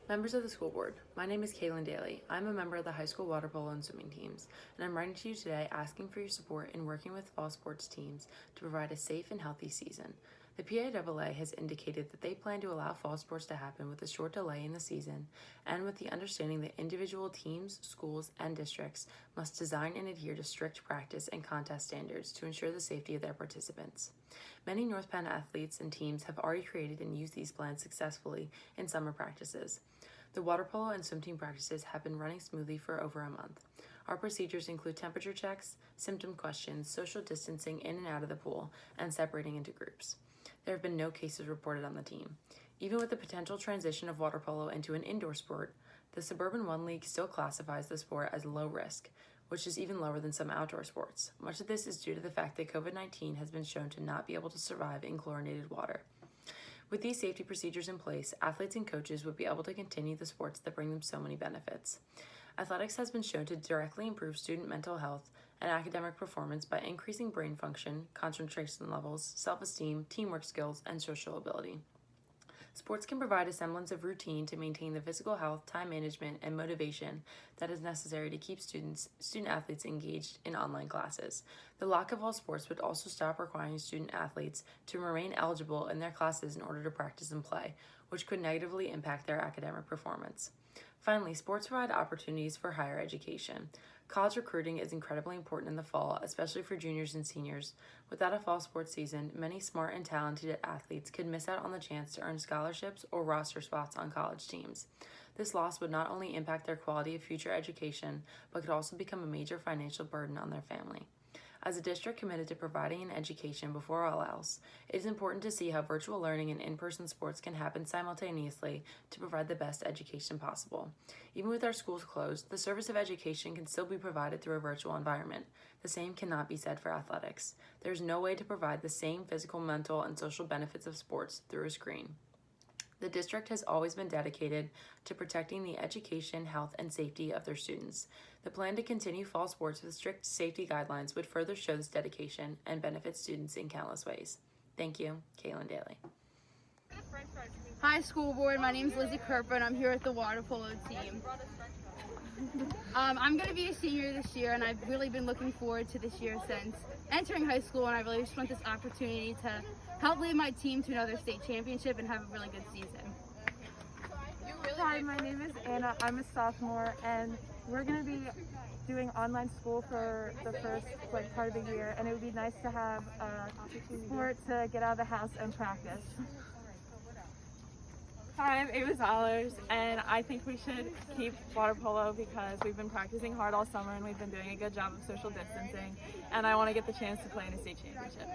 Members of the school board, my name is Kaylin Daly. I'm a member of the high school water polo and swimming teams, and I'm writing to you today asking for your support in working with fall sports teams to provide a safe and healthy season. The PIAA has indicated that they plan to allow fall sports to happen with a short delay in the season and with the understanding that individual teams, schools, and districts must design and adhere to strict practice and contest standards to ensure the safety of their participants. Many North Penn athletes and teams have already created and used these plans successfully in summer practices. The water polo and swim team practices have been running smoothly for over a month. Our procedures include temperature checks, symptom questions, social distancing in and out of the pool, and separating into groups. There have been no cases reported on the team. Even with the potential transition of water polo into an indoor sport, the Suburban 1 League still classifies the sport as low risk, which is even lower than some outdoor sports. Much of this is due to the fact that COVID-19 has been shown to not be able to survive in chlorinated water. With these safety procedures in place, athletes and coaches would be able to continue the sports that bring them so many benefits. Athletics has been shown to directly improve student mental health and academic performance by increasing brain function, concentration levels, self-esteem, teamwork skills, and social ability. Sports can provide a semblance of routine to maintain the physical health, time management, and motivation that is necessary to keep student athletes engaged in online classes. The lack of all sports would also stop requiring student athletes to remain eligible in their classes in order to practice and play, which could negatively impact their academic performance. Finally, sports provide opportunities for higher education. College recruiting is incredibly important in the fall, especially for juniors and seniors. Without a fall sports season, many smart and talented athletes could miss out on the chance to earn scholarships or roster spots on college teams. This loss would not only impact their quality of future education, but could also become a major financial burden on their family. As a district committed to providing an education before all else, it is important to see how virtual learning and in-person sports can happen simultaneously to provide the best education possible. Even with our schools closed, the service of education can still be provided through a virtual environment. The same cannot be said for athletics. There is no way to provide the same physical, mental, and social benefits of sports through a screen. The district has always been dedicated to protecting the education, health, and safety of their students. The plan to continue fall sports with strict safety guidelines would further show this dedication and benefit students in countless ways. Thank you, Kaylin Daly. Hi, school board. My name is Lizzie Kerper, and I'm here with the water polo team. I'm going to be a senior this year, and I've really been looking forward to this year since entering high school, and I really just want this opportunity to help lead my team to another state championship and have a really good season. Hi, my name is Anna. I'm a sophomore, and we're going to be doing online school for the first part of the year, and it would be nice to have a sport to get out of the house and practice. Hi, I'm Ava Zollers, and I think we should keep water polo because we've been practicing hard all summer and we've been doing a good job of social distancing, and I want to get the chance to play in a state championship.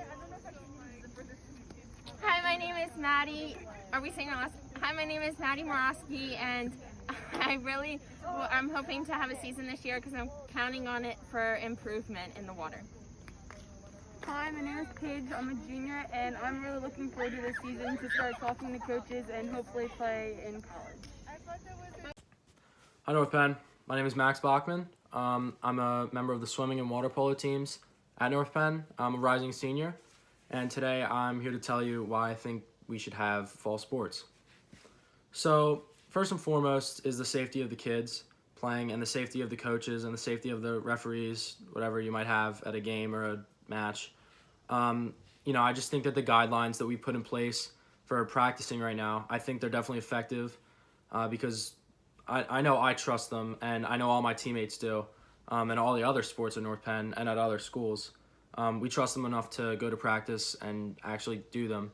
Hi, my name is Maddie. Are we saying last? Hi, my name is Maddie Morosky, and I'm hoping to have a season this year because I'm counting on it for improvement in the water. Hi, my name is Paige. I'm a junior, and I'm really looking forward to this season to start talking to coaches and hopefully play in college. Hi, North Penn. My name is Max Bachman. I'm a member of the swimming and water polo teams at North Penn. I'm a rising senior, and today I'm here to tell you why I think we should have fall sports. So, first and foremost is the safety of the kids playing and the safety of the coaches and the safety of the referees, whatever you might have at a game or a match. I just think that the guidelines that we put in place for practicing right now, I think they're definitely effective because I know I trust them, and I know all my teammates do, and all the other sports at North Penn and at other schools. We trust them enough to go to practice and actually do them,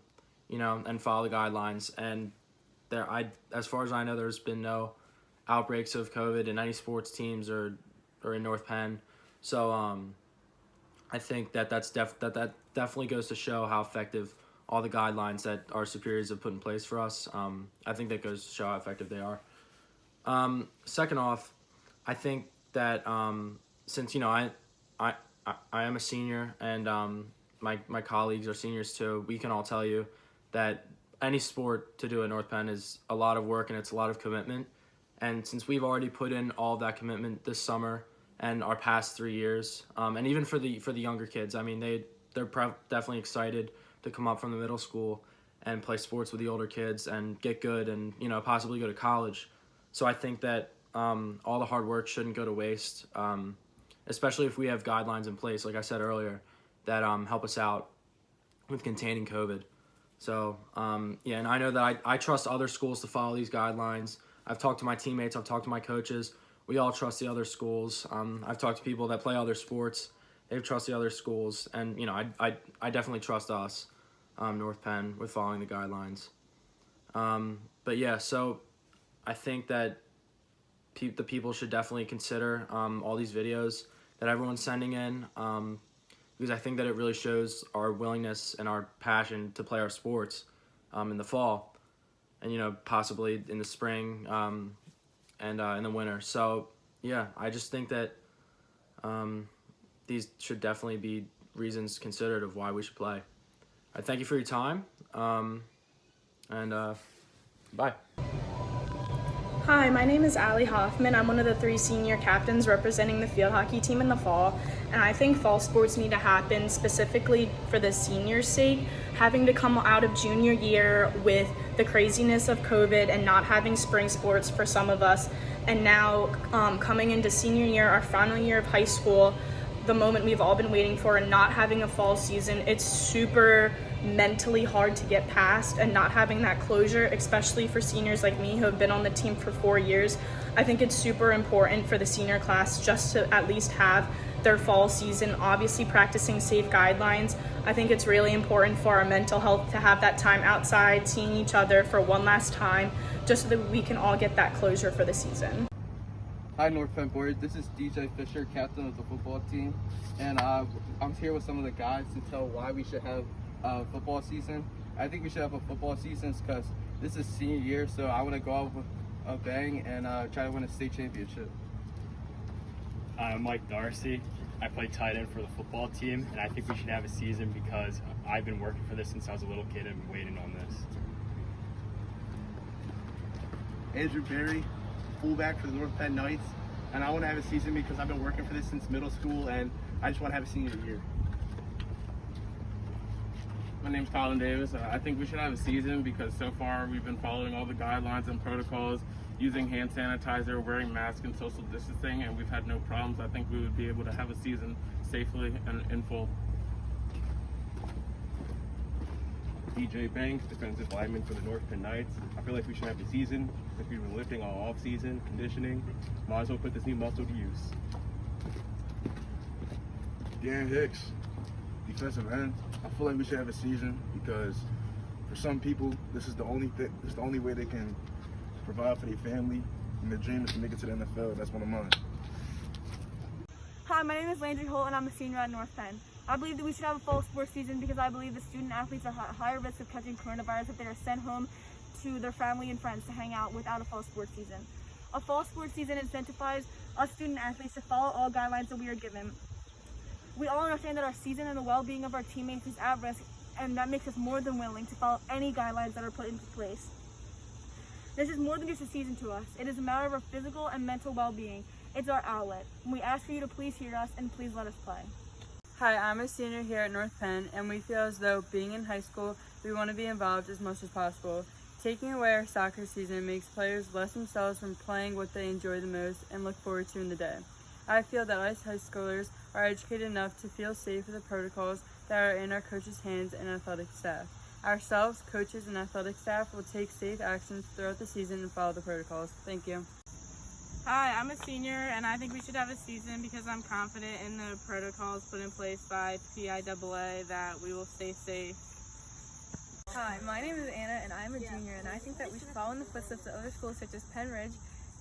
and follow the guidelines. And as far as I know, there's been no outbreaks of COVID in any sports teams or in North Penn. So I think that that definitely goes to show how effective all the guidelines that our superiors have put in place for us. I think that goes to show how effective they are. Second off, I think that since I am a senior and my colleagues are seniors too, we can all tell you that any sport to do at North Penn is a lot of work and it's a lot of commitment. And since we've already put in all that commitment this summer and our past 3 years, and even for the younger kids, I mean they're definitely excited to come up from the middle school and play sports with the older kids and get good and possibly go to college. So I think that all the hard work shouldn't go to waste, especially if we have guidelines in place, like I said earlier, that help us out with containing COVID. So, yeah, and I know that I trust other schools to follow these guidelines. I've talked to my teammates, I've talked to my coaches. We all trust the other schools. I've talked to people that play other sports. They trust the other schools. And, you know, I definitely trust us, North Penn, with following the guidelines. But, yeah, so I think that the people should definitely consider all these videos that everyone's sending in, because I think that it really shows our willingness and our passion to play our sports in the fall and, you know, possibly in the spring and in the winter. So, yeah, I just think that these should definitely be reasons considered of why we should play. I thank you for your time, and bye. Hi, my name is Allie Hoffman. I'm one of the 3 senior captains representing the field hockey team in the fall, and I think fall sports need to happen specifically for the seniors' sake. Having to come out of junior year with the craziness of COVID and not having spring sports for some of us, and now coming into senior year, our final year of high school, the moment we've all been waiting for, and not having a fall season, it's super mentally hard to get past, and not having that closure, especially for seniors like me who have been on the team for 4 years. I think it's super important for the senior class just to at least have their fall season, obviously practicing safe guidelines. I think it's really important for our mental health to have that time outside, seeing each other for one last time, just so that we can all get that closure for the season. Hi, North Penn Board. This is DJ Fisher, captain of the football team, and I'm here with some of the guys to tell why we should have a football season. I think we should have a football season because this is senior year, so I want to go out with a bang and try to win a state championship. I'm Mike Darcy. I play tight end for the football team, and I think we should have a season because I've been working for this since I was a little kid and been waiting on this. Andrew Berry, fullback for the North Penn Knights, and I want to have a season because I've been working for this since middle school, and I just want to have a senior year. My name's Colin Davis. I think we should have a season because so far we've been following all the guidelines and protocols, using hand sanitizer, wearing masks, and social distancing, and we've had no problems. I think we would be able to have a season safely and in full. DJ Banks, defensive lineman for the North Penn Knights. I feel like we should have a season because we've been lifting all off-season, conditioning. Might as well put this new muscle to use. Dan Hicks, defensive end. I feel like we should have a season because for some people, this is the only way they can provide for their family, and their dream is to make it to the NFL. That's one of mine. Hi, my name is Landry Holt, and I'm a senior at North Penn. I believe that we should have a fall sports season because I believe the student athletes are at higher risk of catching coronavirus if they are sent home to their family and friends to hang out without a fall sports season. A fall sports season incentivizes us student athletes to follow all guidelines that we are given. We all understand that our season and the well-being of our teammates is at risk, and that makes us more than willing to follow any guidelines that are put into place. This is more than just a season to us. It is a matter of our physical and mental well-being. It's our outlet. And we ask for you to please hear us and please let us play. Hi, I'm a senior here at North Penn, and we feel as though being in high school, we want to be involved as much as possible. Taking away our soccer season makes players less themselves from playing what they enjoy the most and look forward to in the day. I feel that us high schoolers are educated enough to feel safe with the protocols that are in our coaches' hands and athletic staff. Ourselves, coaches, and athletic staff will take safe actions throughout the season and follow the protocols. Thank you. Hi, I'm a senior, and I think we should have a season because I'm confident in the protocols put in place by PIAA that we will stay safe. Hi, my name is Anna, and I'm a junior, and I think that we should follow in the footsteps of other schools such as Penn Ridge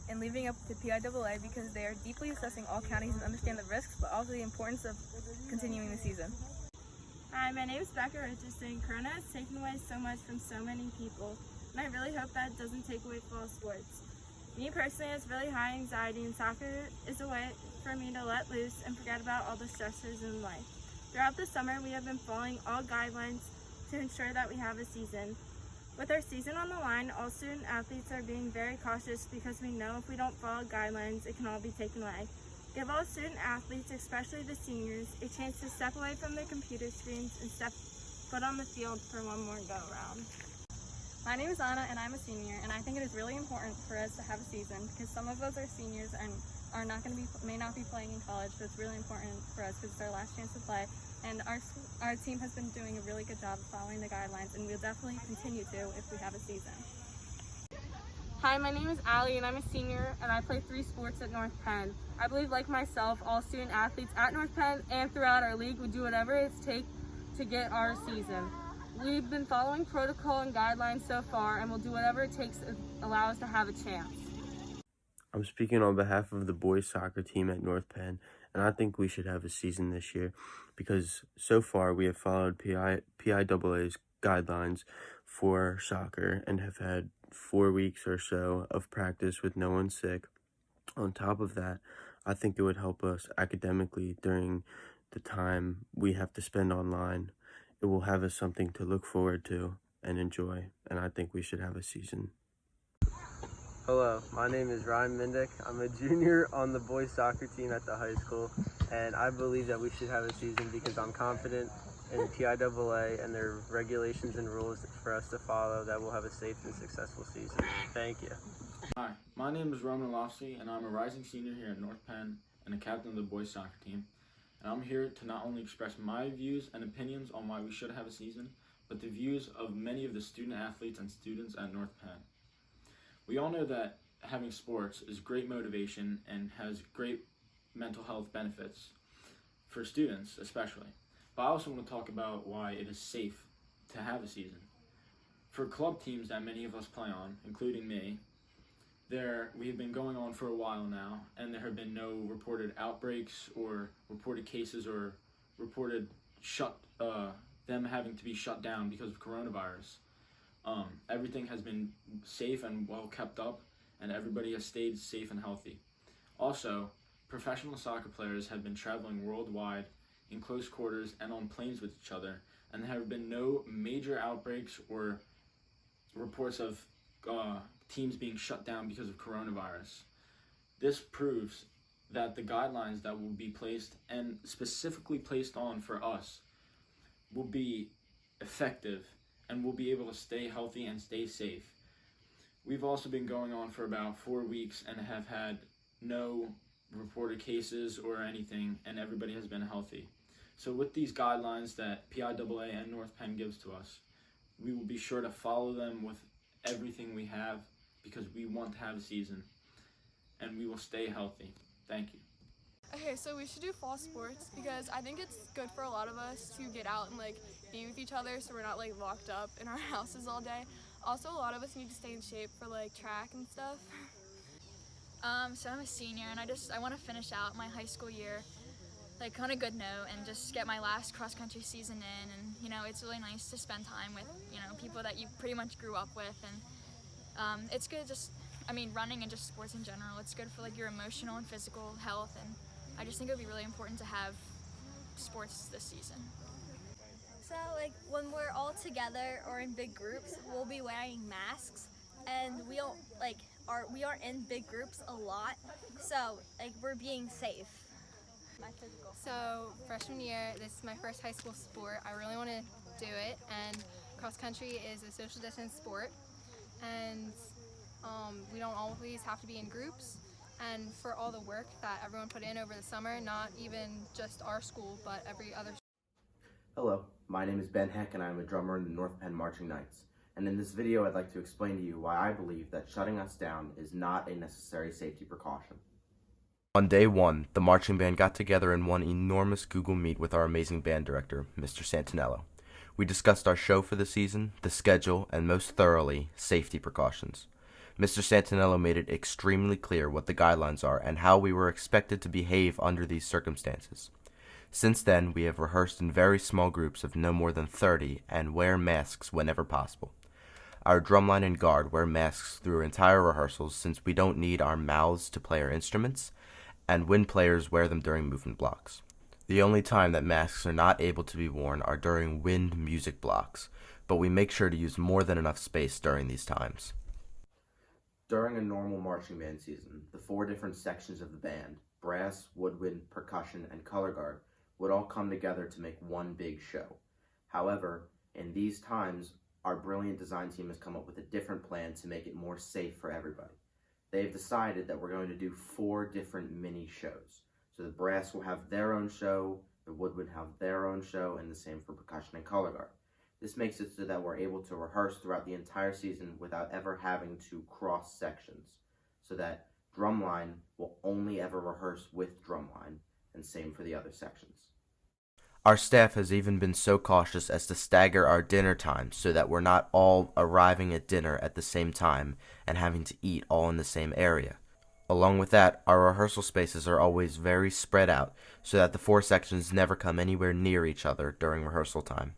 and leaving up to PIAA because they are deeply assessing all counties and understand the risks, but also the importance of continuing the season. Hi, my name is Becca Richardson. Corona has taken away so much from so many people, and I really hope that doesn't take away fall sports. Me personally, it's really high anxiety, and soccer is a way for me to let loose and forget about all the stressors in life. Throughout the summer, we have been following all guidelines to ensure that we have a season. With our season on the line, all student athletes are being very cautious because we know if we don't follow guidelines, it can all be taken away. Give all student athletes, especially the seniors, a chance to step away from the computer screens and step foot on the field for one more go-around. My name is Anna and I'm a senior, and I think it is really important for us to have a season because some of us are seniors and may not be playing in college, but it's really important for us because it's our last chance to play. And our team has been doing a really good job of following the guidelines, and we'll definitely continue to if we have a season. Hi, my name is Allie and I'm a senior and I play 3 sports at North Penn. I believe, like myself, all student athletes at North Penn and throughout our league would do whatever it takes to get our season. We've been following protocol and guidelines so far and we'll do whatever it takes to allow us to have a chance. I'm speaking on behalf of the boys soccer team at North Penn, and I think we should have a season this year because so far we have followed PIAA's guidelines for soccer and have had 4 weeks or so of practice with no one sick. On top of that, I think it would help us academically during the time we have to spend online. It will have us something to look forward to and enjoy, and I think we should have a season. Hello, my name is Ryan Mindick. I'm a junior on the boys soccer team at the high school, and I believe that we should have a season because I'm confident in PIAA and their regulations and rules for us to follow that we'll have a safe and successful season. Thank you. Hi, my name is Roman Lofsky, and I'm a rising senior here at North Penn and a captain of the boys soccer team. And I'm here to not only express my views and opinions on why we should have a season, but the views of many of the student athletes and students at North Penn. We all know that having sports is great motivation and has great mental health benefits for students especially. But I also want to talk about why it is safe to have a season. For club teams that many of us play on, including me, we have been going on for a while now, and there have been no reported outbreaks or reported cases or reported them having to be shut down because of coronavirus. Everything has been safe and well kept up, and everybody has stayed safe and healthy. Also, professional soccer players have been traveling worldwide in close quarters and on planes with each other, and there have been no major outbreaks or reports of teams being shut down because of coronavirus. This proves that the guidelines that will be placed and specifically placed on for us will be effective and we'll be able to stay healthy and stay safe. We've also been going on for about 4 weeks and have had no reported cases or anything, and everybody has been healthy. So with these guidelines that PIAA and North Penn gives to us, we will be sure to follow them with everything we have because we want to have a season and we will stay healthy. Thank you. Okay, so we should do fall sports because I think it's good for a lot of us to get out and be with each other so we're not locked up in our houses all day. Also, a lot of us need to stay in shape for track and stuff. So I'm a senior and I want to finish out my high school year on a good note and just get my last cross-country season in, and it's really nice to spend time with people that you pretty much grew up with, and it's good running and just sports in general. It's good for your emotional and physical health, and I just think it would be really important to have sports this season. So when we're all together or in big groups, we'll be wearing masks, and we aren't in big groups a lot, so we're being safe. So freshman year, this is my first high school sport. I really want to do it, and cross country is a social distance sport, and we don't always have to be in groups. And for all the work that everyone put in over the summer, not even just our school, but every other. Hello, my name is Ben Heck and I'm a drummer in the North Penn Marching Knights. And in this video, I'd like to explain to you why I believe that shutting us down is not a necessary safety precaution. On day 1, the marching band got together in one enormous Google Meet with our amazing band director, Mr. Santinello. We discussed our show for the season, the schedule, and most thoroughly, safety precautions. Mr. Santinello made it extremely clear what the guidelines are and how we were expected to behave under these circumstances. Since then, we have rehearsed in very small groups of no more than 30 and wear masks whenever possible. Our drumline and guard wear masks through entire rehearsals since we don't need our mouths to play our instruments, and wind players wear them during movement blocks. The only time that masks are not able to be worn are during wind music blocks, but we make sure to use more than enough space during these times. During a normal marching band season, the 4 different sections of the band, brass, woodwind, percussion, and color guard, would all come together to make one big show. However, in these times, our brilliant design team has come up with a different plan to make it more safe for everybody. They've decided that we're going to do 4 different mini shows. So the brass will have their own show, the wood would have their own show, and the same for percussion and color guard. This makes it so that we're able to rehearse throughout the entire season without ever having to cross sections, so that drumline will only ever rehearse with drumline, and same for the other sections. Our staff has even been so cautious as to stagger our dinner times so that we're not all arriving at dinner at the same time and having to eat all in the same area. Along with that, our rehearsal spaces are always very spread out so that the 4 sections never come anywhere near each other during rehearsal time.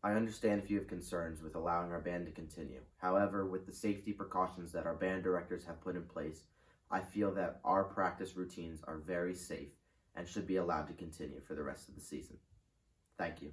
I understand if you have concerns with allowing our band to continue. However, with the safety precautions that our band directors have put in place, I feel that our practice routines are very safe and should be allowed to continue for the rest of the season. Thank you.